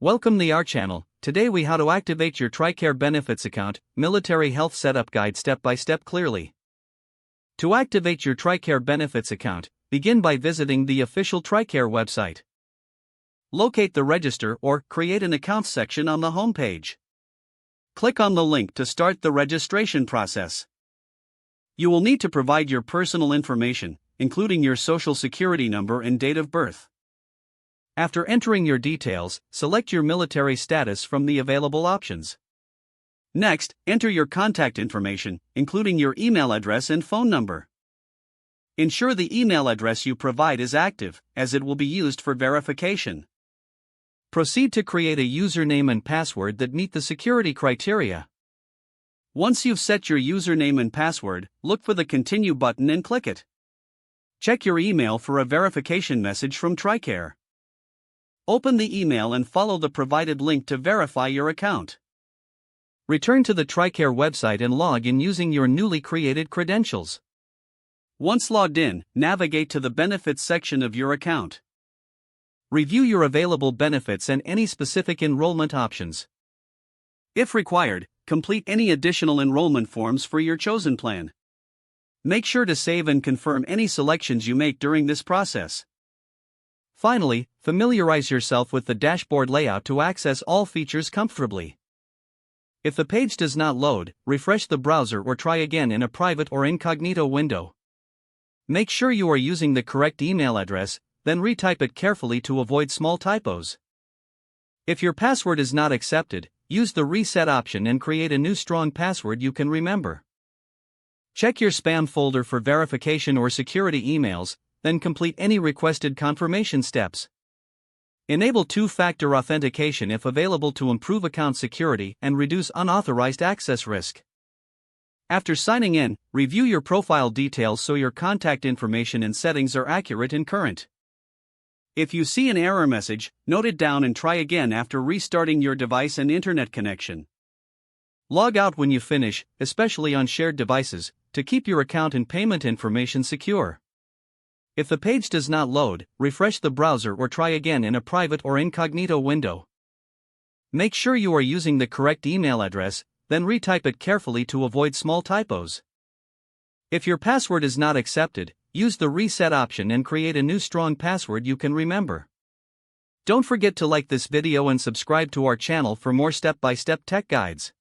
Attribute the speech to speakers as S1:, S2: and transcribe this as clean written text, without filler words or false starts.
S1: Welcome to our channel. Today we how to activate your Tricare benefits account, military health setup guide step by step clearly. To activate your Tricare benefits account, begin by visiting the official Tricare website. Locate the register or create an account section on the homepage. Click on the link to start the registration process. You will need to provide your personal information, including your social security number and date of birth. After entering your details, select your military status from the available options. Next, enter your contact information, including your email address and phone number. Ensure the email address you provide is active, as it will be used for verification. Proceed to create a username and password that meet the security criteria. Once you've set your username and password, look for the Continue button and click it. Check your email for a verification message from Tricare. Open the email and follow the provided link to verify your account. Return to the Tricare website and log in using your newly created credentials. Once logged in, navigate to the Benefits section of your account. Review your available benefits and any specific enrollment options. If required, complete any additional enrollment forms for your chosen plan. Make sure to save and confirm any selections you make during this process. Finally, familiarize yourself with the dashboard layout to access all features comfortably. If the page does not load, refresh the browser or try again in a private or incognito window. Make sure you are using the correct email address, then retype it carefully to avoid small typos. If your password is not accepted, use the reset option and create a new strong password you can remember. Check your spam folder for verification or security emails, then complete any requested confirmation steps. Enable two-factor authentication if available to improve account security and reduce unauthorized access risk. After signing in, review your profile details so your contact information and settings are accurate and current. If you see an error message, note it down and try again after restarting your device and internet connection. Log out when you finish, especially on shared devices, to keep your account and payment information secure. If the page does not load, refresh the browser or try again in a private or incognito window. Make sure you are using the correct email address, then retype it carefully to avoid small typos. If your password is not accepted, use the reset option and create a new strong password you can remember. Don't forget to like this video and subscribe to our channel for more step-by-step tech guides.